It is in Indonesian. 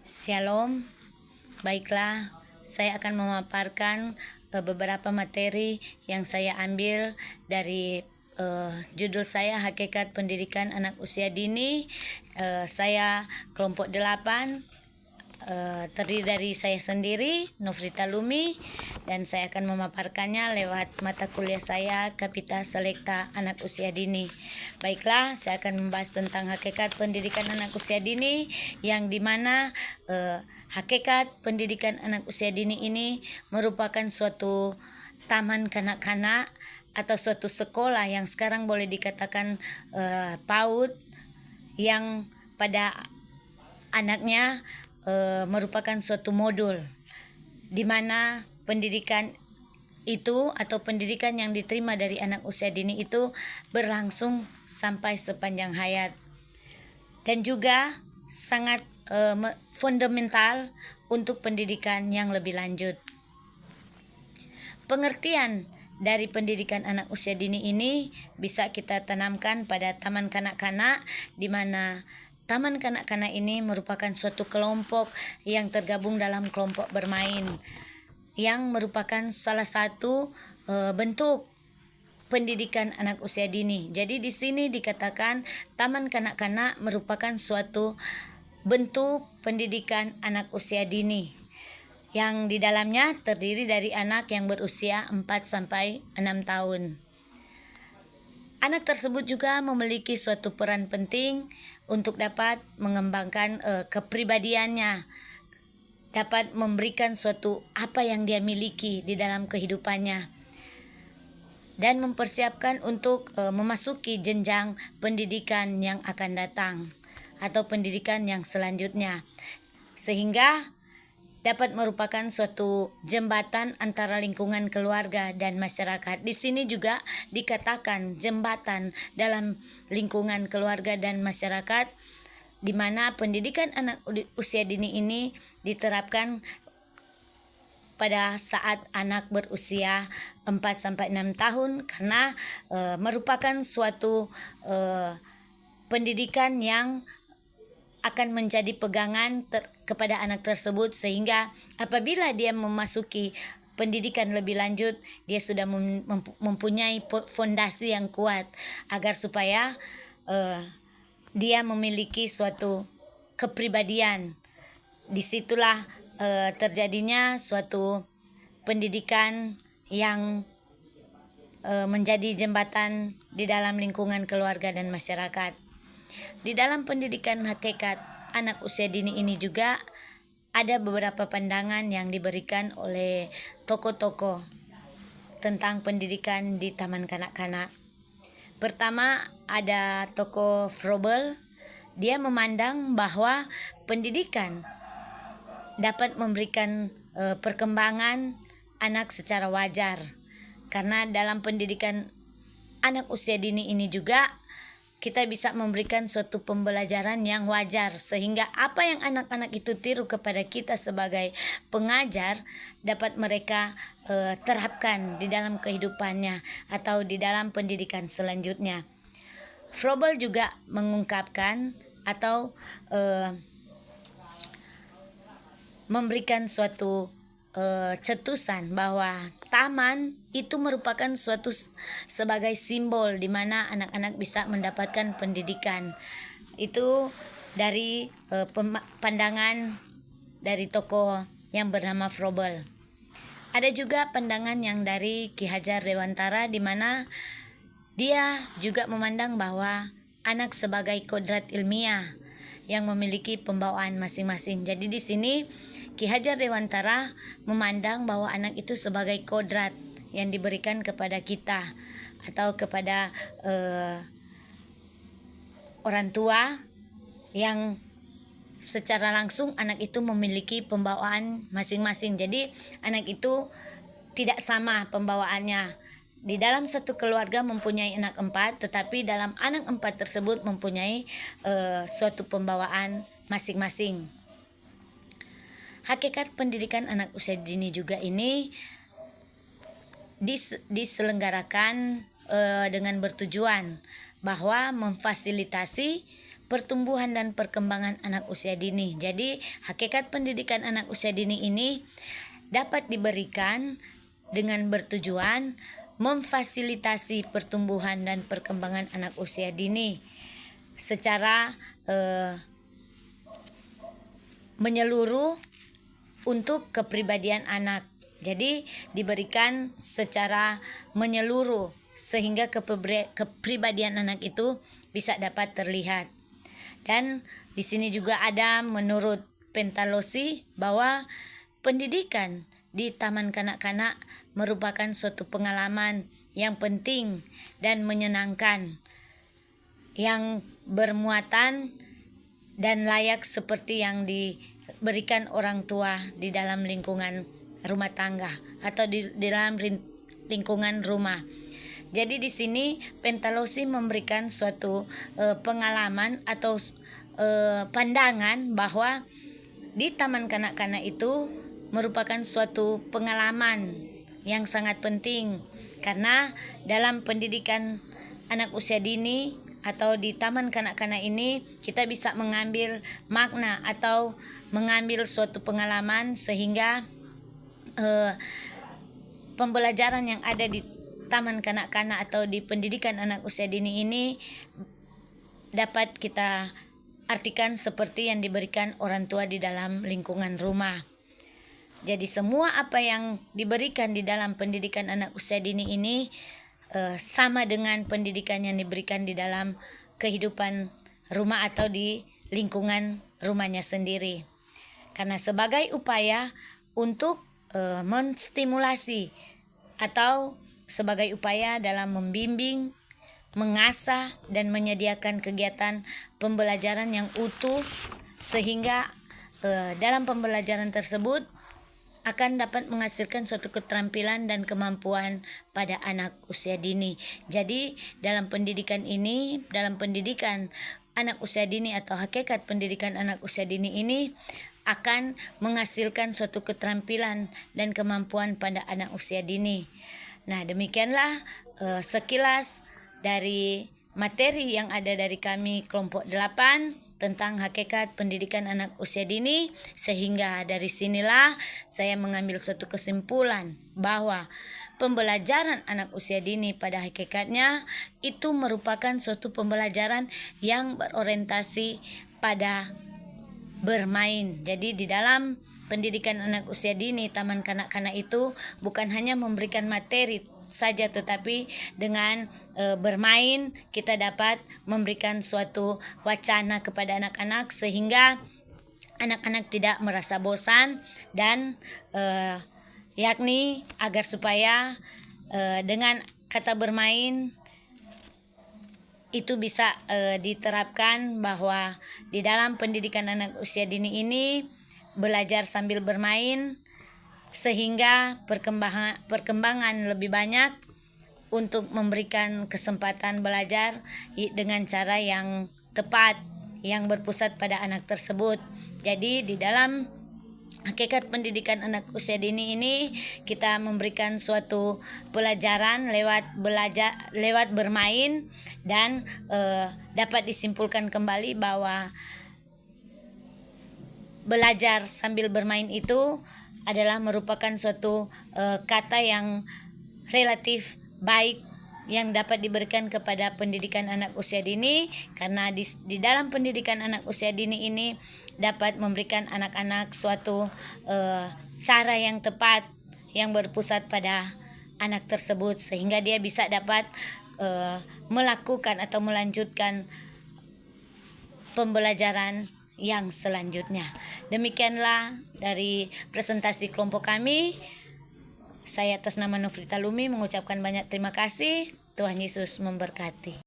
Shalom, baiklah saya akan memaparkan beberapa materi yang saya ambil dari judul saya Hakikat Pendidikan Anak Usia Dini. Saya kelompok 8, terdiri dari saya sendiri, Nofrita Lumi, dan saya akan memaparkannya lewat mata kuliah saya Kapita Selekta Anak Usia Dini. Baiklah, saya akan membahas tentang hakikat pendidikan anak usia dini, yang dimana hakikat pendidikan anak usia dini ini merupakan suatu taman kanak-kanak atau suatu sekolah yang sekarang boleh dikatakan PAUD, yang pada anaknya merupakan suatu modul di mana pendidikan itu atau pendidikan yang diterima dari anak usia dini itu berlangsung sampai sepanjang hayat, dan juga sangat fundamental untuk pendidikan yang lebih lanjut. Pengertian dari pendidikan anak usia dini ini bisa kita tanamkan pada taman kanak-kanak, di mana taman kanak-kanak ini merupakan suatu kelompok yang tergabung dalam kelompok bermain, yang merupakan salah satu bentuk pendidikan anak usia dini. Jadi di sini dikatakan taman kanak-kanak merupakan suatu bentuk pendidikan anak usia dini, yang di dalamnya terdiri dari anak yang berusia 4 sampai 6 tahun. Anak tersebut juga memiliki suatu peran penting untuk dapat mengembangkan kepribadiannya, dapat memberikan suatu apa yang dia miliki di dalam kehidupannya, dan mempersiapkan untuk memasuki jenjang pendidikan yang akan datang atau pendidikan yang selanjutnya, sehingga dapat merupakan suatu jembatan antara lingkungan keluarga dan masyarakat. Di sini juga dikatakan jembatan dalam lingkungan keluarga dan masyarakat, di mana pendidikan anak usia dini ini diterapkan pada saat anak berusia 4 sampai 6 tahun, karena merupakan suatu pendidikan yang akan menjadi pegangan kepada anak tersebut, sehingga apabila dia memasuki pendidikan lebih lanjut, dia sudah mempunyai fondasi yang kuat agar supaya dia memiliki suatu kepribadian. Disitulah terjadinya suatu pendidikan yang menjadi jembatan di dalam lingkungan keluarga dan masyarakat. Di dalam pendidikan hakikat anak usia dini ini juga ada beberapa pandangan yang diberikan oleh tokoh-tokoh tentang pendidikan di taman kanak-kanak. Pertama, ada tokoh Froebel. Dia memandang bahwa pendidikan dapat memberikan perkembangan anak secara wajar, karena dalam pendidikan anak usia dini ini juga kita bisa memberikan suatu pembelajaran yang wajar, sehingga apa yang anak-anak itu tiru kepada kita sebagai pengajar dapat mereka terapkan di dalam kehidupannya atau di dalam pendidikan selanjutnya. Froebel juga mengungkapkan atau memberikan suatu cetusan bahwa taman itu merupakan suatu sebagai simbol di mana anak-anak bisa mendapatkan pendidikan. Itu dari pandangan dari tokoh yang bernama Froebel. Ada juga pandangan yang dari Ki Hajar Dewantara, di mana dia juga memandang bahwa anak sebagai kodrat ilmiah yang memiliki pembawaan masing-masing. Jadi di sini Ki Hajar Dewantara memandang bahwa anak itu sebagai kodrat yang diberikan kepada kita atau kepada orang tua, yang secara langsung anak itu memiliki pembawaan masing-masing. Jadi anak itu tidak sama pembawaannya. Di dalam satu keluarga mempunyai anak 4, tetapi dalam anak 4 tersebut mempunyai suatu pembawaan masing-masing. Hakikat pendidikan anak usia dini juga ini diselenggarakan dengan bertujuan bahwa memfasilitasi pertumbuhan dan perkembangan anak usia dini. Jadi, hakikat pendidikan anak usia dini ini dapat diberikan dengan bertujuan memfasilitasi pertumbuhan dan perkembangan anak usia dini secara menyeluruh untuk kepribadian anak. Jadi diberikan secara menyeluruh sehingga kepribadian anak itu bisa dapat terlihat. Dan di sini juga ada menurut Pestalozzi bahwa pendidikan di taman kanak-kanak merupakan suatu pengalaman yang penting dan menyenangkan yang bermuatan dan layak seperti yang diberikan orang tua di dalam lingkungan rumah tangga atau di dalam lingkungan rumah. Jadi di sini Pestalozzi memberikan suatu pengalaman atau pandangan bahwa di taman kanak-kanak itu merupakan suatu pengalaman yang sangat penting karena dalam pendidikan anak usia dini atau di taman kanak-kanak ini kita bisa mengambil makna atau mengambil suatu pengalaman sehingga pembelajaran yang ada di taman kanak-kanak atau di pendidikan anak usia dini ini dapat kita artikan seperti yang diberikan orang tua di dalam lingkungan rumah. Jadi semua apa yang diberikan di dalam pendidikan anak usia dini ini sama dengan pendidikan yang diberikan di dalam kehidupan rumah atau di lingkungan rumahnya sendiri. Karena sebagai upaya untuk menstimulasi atau sebagai upaya dalam membimbing, mengasah dan menyediakan kegiatan pembelajaran yang utuh sehingga dalam pembelajaran tersebut akan dapat menghasilkan suatu keterampilan dan kemampuan pada anak usia dini. Jadi dalam pendidikan ini, dalam pendidikan anak usia dini atau hakikat pendidikan anak usia dini ini akan menghasilkan suatu keterampilan dan kemampuan pada anak usia dini. Nah, demikianlah sekilas dari materi yang ada dari kami kelompok 8 tentang hakikat pendidikan anak usia dini, sehingga dari sinilah saya mengambil suatu kesimpulan bahwa pembelajaran anak usia dini pada hakikatnya itu merupakan suatu pembelajaran yang berorientasi pada bermain. Jadi di dalam pendidikan anak usia dini taman kanak-kanak itu bukan hanya memberikan materi saja, tetapi dengan bermain kita dapat memberikan suatu wacana kepada anak-anak sehingga anak-anak tidak merasa bosan dan yakni agar supaya dengan kata bermain itu bisa diterapkan bahwa di dalam pendidikan anak usia dini ini belajar sambil bermain sehingga perkembangan lebih banyak untuk memberikan kesempatan belajar dengan cara yang tepat yang berpusat pada anak tersebut. Jadi di dalam hakikat pendidikan anak usia dini ini kita memberikan suatu pelajaran lewat bermain dan dapat disimpulkan kembali bahwa belajar sambil bermain itu adalah merupakan suatu kata yang relatif baik yang dapat diberikan kepada pendidikan anak usia dini, karena di dalam pendidikan anak usia dini ini dapat memberikan anak-anak suatu cara yang tepat yang berpusat pada anak tersebut sehingga dia bisa dapat melakukan atau melanjutkan pembelajaran yang selanjutnya. Demikianlah dari presentasi kelompok kami. Saya atas nama Nofrita Lumi mengucapkan banyak terima kasih. Tuhan Yesus memberkati.